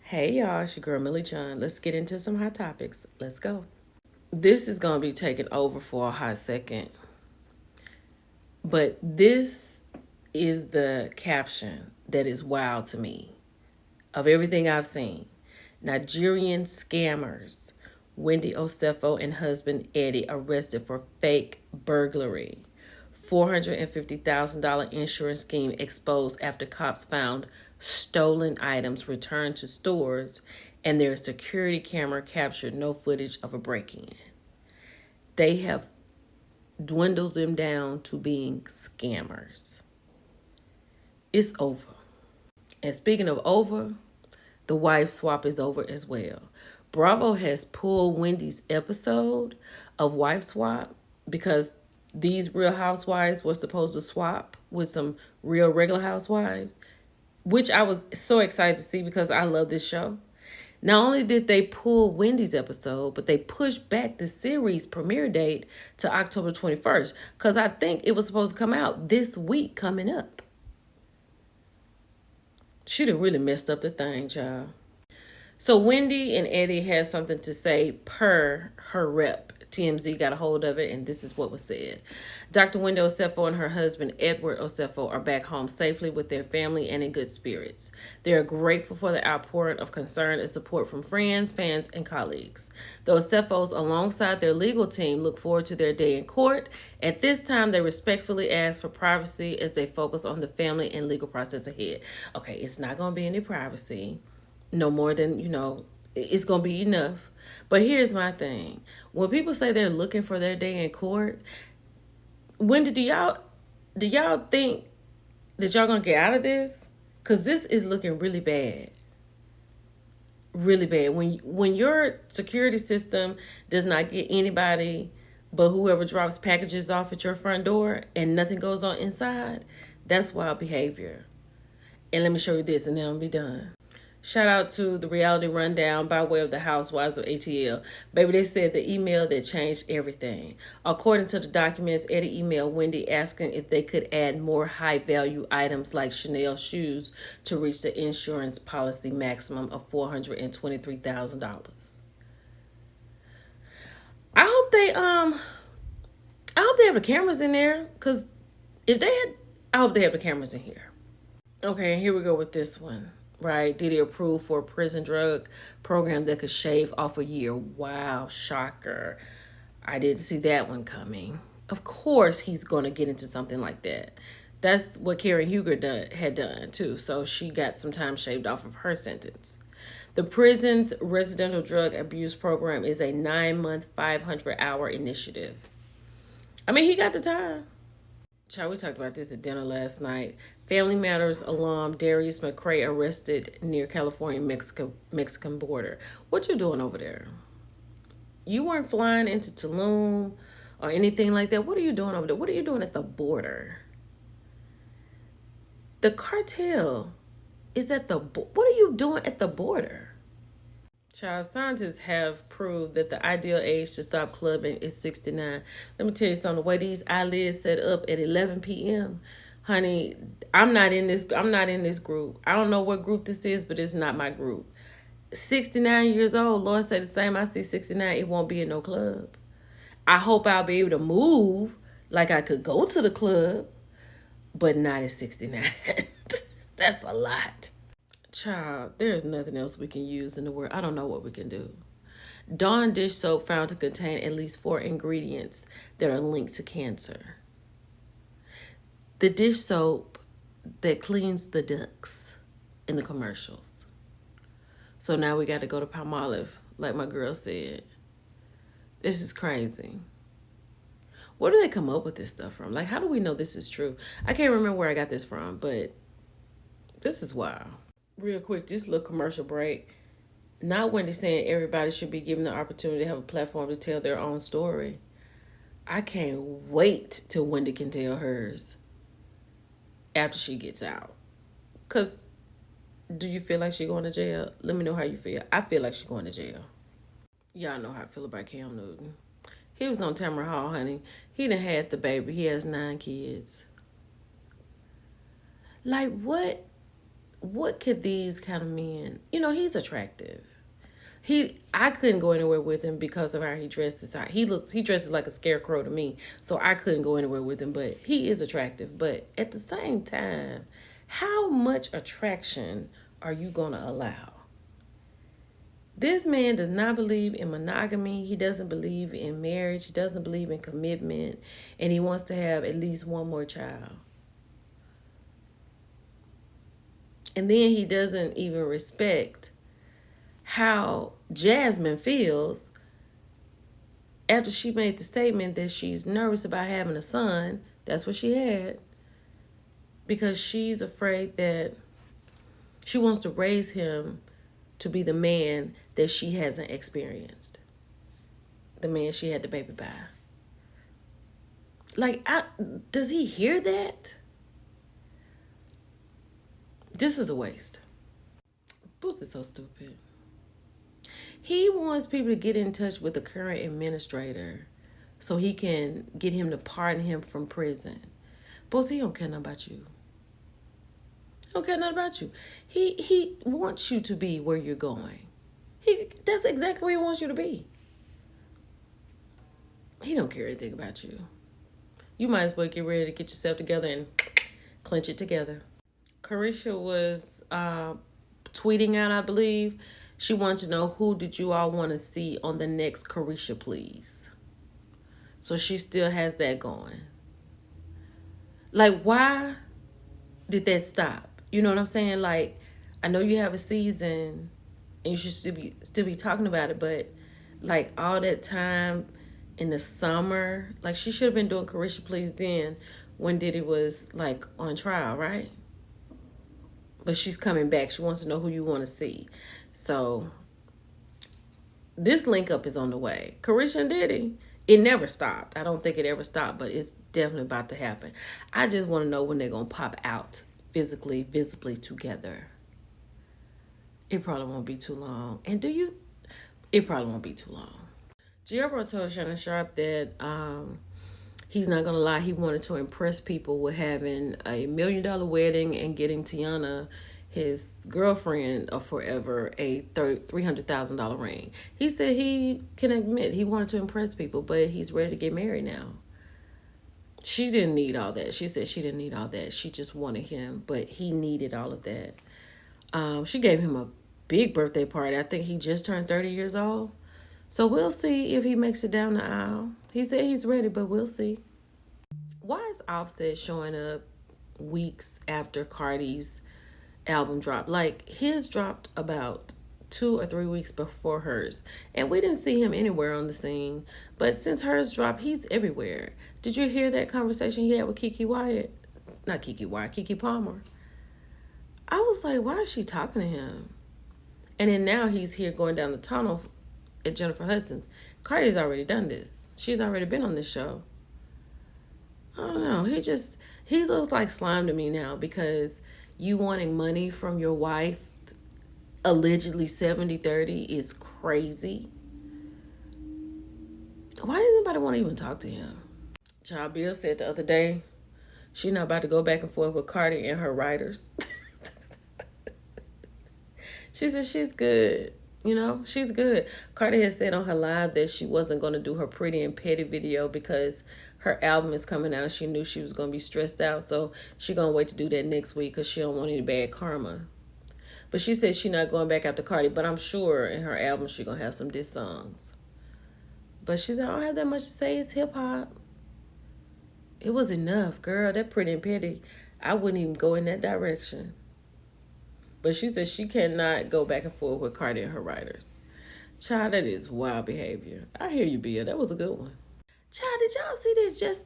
Hey y'all, it's your girl Millie John. Let's get into some hot topics. Let's go. This is going to be taken over for a hot second, but this is the caption that is wild to me of everything I've seen. Nigerian scammers, Wendy Osefo and husband Eddie arrested for fake burglary. $450,000 insurance scheme exposed after cops found stolen items returned to stores and their security camera captured no footage of a break in. They have dwindled them down to being scammers. It's over. And speaking of over, the wife swap is over as well. Bravo has pulled Wendy's episode of Wife Swap because these real housewives were supposed to swap with some real regular housewives, which I was so excited to see because I love this show. Not only did they pull Wendy's episode, but they pushed back the series premiere date to October 21st because I think it was supposed to come out this week coming up. She done really messed up the thing, child. So Wendy and Eddie had something to say per her rep. TMZ got a hold of it, and this is what was said. Dr. Wendy Osefo and her husband, Edward Osefo, are back home safely with their family and in good spirits. They are grateful for the outpouring of concern and support from friends, fans, and colleagues. The Osefos, alongside their legal team, look forward to their day in court. At this time, they respectfully ask for privacy as they focus on the family and legal process ahead. Okay, it's not going to be any privacy. No more than, it's going to be enough. But here's my thing. When people say they're looking for their day in court, do y'all think that y'all going to get out of this? Because this is looking really bad. Really bad. When your security system does not get anybody but whoever drops packages off at your front door and nothing goes on inside, that's wild behavior. And let me show you this and then I'll be done. Shout out to the Reality Rundown by way of the Housewives of ATL. Baby, they said the email that changed everything. According to the documents, Eddie emailed Wendy asking if they could add more high-value items like Chanel shoes to reach the insurance policy maximum of $423,000. I hope they have the cameras in there, because I hope they have the cameras in here. Okay, and here we go with this one. Right? Did he approve for a prison drug program that could shave off a year? Wow, shocker. I didn't see that one coming. Of course he's going to get into something like that. That's what Karen Huger had done too. So she got some time shaved off of her sentence. The prison's residential drug abuse program is a 9-month, 500-hour initiative. I mean, he got the time. Child, we talked about this at dinner last night. Family Matters alum Darius McCray arrested near California-Mexican border. What you doing over there? You weren't flying into Tulum or anything like that. What are you doing over there? What are you doing at the border? The cartel is at the... What are you doing at the border? Child, scientists have proved that the ideal age to stop clubbing is 69. Let me tell you something. The way these eyelids set up at 11 p.m., honey, I'm not in this group. I don't know what group this is, but it's not my group. 69 years old, Lord say the same. I see 69, it won't be in no club. I hope I'll be able to move like I could go to the club, but not at 69. That's a lot. Child, there's nothing else we can use in the world. I don't know what we can do. Dawn dish soap found to contain at least 4 ingredients that are linked to cancer. The dish soap that cleans the ducks in the commercials. So now we got to go to Palmolive, like my girl said. This is crazy. Where do they come up with this stuff from? Like, how do we know this is true? I can't remember where I got this from, but this is wild. Real quick, this little commercial break. Not Wendy saying everybody should be given the opportunity to have a platform to tell their own story. I can't wait till Wendy can tell hers after she gets out. Because do you feel like she's going to jail? Let me know how you feel. I feel like she's going to jail. Y'all know how I feel about Cam Newton. He was on Tamara Hall, honey. He done had the baby. He has 9 kids. Like, what? what could these kind of men, he's attractive. I couldn't go anywhere with him because of how he dresses. He dresses like a scarecrow to me, so I couldn't go anywhere with him. But he is attractive. But at the same time, how much attraction are you gonna allow? This man does not believe in monogamy. He doesn't believe in marriage. He doesn't believe in commitment, and he wants to have at least one more child. And then he doesn't even respect how Jasmine feels after she made the statement that she's nervous about having a son. That's what she had. Because she's afraid that she wants to raise him to be the man that she hasn't experienced. The man she had the baby by. Like, does he hear that? This is a waste. Boots is so stupid. He wants people to get in touch with the current administrator so he can get him to pardon him from prison. Boots, he don't care nothing about you. He don't care nothing about you. He wants you to be where you're going. That's exactly where he wants you to be. He don't care anything about you. You might as well get ready to get yourself together and clench it together. Carisha was tweeting out, I believe. She wanted to know, who did you all want to see on the next Carisha Please? So she still has that going. Like, why did that stop? You know what I'm saying? Like, I know you have a season and you should still be talking about it, but like all that time in the summer, like she should have been doing Carisha Please then when Diddy was like on trial, right? But she's coming back. She wants to know who you want to see. So this link up is on the way. Carisha and Diddy, it never stopped. I don't think it ever stopped, but it's definitely about to happen. I just want to know when they're going to pop out physically, visibly together. It probably won't be too long. And it probably won't be too long. Giorgio told Shannon Sharp that he's not going to lie. He wanted to impress people with having a $1 million wedding and getting Tiana, his girlfriend of forever, a $300,000 ring. He said he can admit he wanted to impress people, but he's ready to get married now. She didn't need all that. She said she didn't need all that. She just wanted him, but he needed all of that. She gave him a big birthday party. I think he just turned 30 years old. So we'll see if he makes it down the aisle. He said he's ready, but we'll see. Why is Offset showing up weeks after Cardi's album dropped? Like, his dropped about 2 or 3 weeks before hers. And we didn't see him anywhere on the scene. But since hers dropped, he's everywhere. Did you hear that conversation he had with Keke Wyatt? Not Keke Wyatt, Keke Palmer. I was like, why is she talking to him? And then now he's here going down the tunnel at Jennifer Hudson's. Cardi's already done this. She's already been on this show. I don't know. He looks like slime to me now, because you wanting money from your wife, allegedly 70-30, is crazy. Why does anybody want to even talk to him? Child Bill said the other day, she's not about to go back and forth with Cardi and her writers. She said she's good. She's good. Cardi had said on her live that she wasn't going to do her Pretty and Petty video because her album is coming out. She knew she was going to be stressed out, so she's going to wait to do that next week because she don't want any bad karma. But she said she's not going back after Cardi, but I'm sure in her album she's going to have some diss songs. But she said, I don't have that much to say. It's hip-hop. It was enough, girl. That Pretty and Petty, I wouldn't even go in that direction. But she said she cannot go back and forth with Cardi and her writers. Child, that is wild behavior. I hear you, Bia. That was a good one. Child, did y'all see this? Just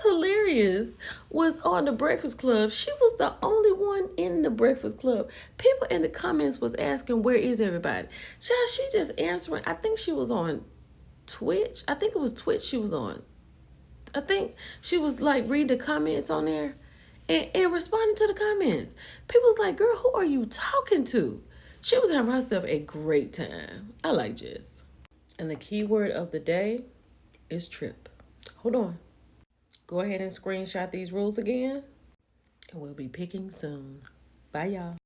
hilarious. Was on the Breakfast Club. She was the only one in the Breakfast Club. People in the comments was asking, where is everybody? Child, she just answering. I think she was on Twitch. I think it was Twitch she was on. I think she was like reading the comments on there. And responding to the comments. People was like, girl, who are you talking to? She was having herself a great time. I like Jess. And the keyword of the day is trip. Hold on. Go ahead and screenshot these rules again. We'll be picking soon. Bye, y'all.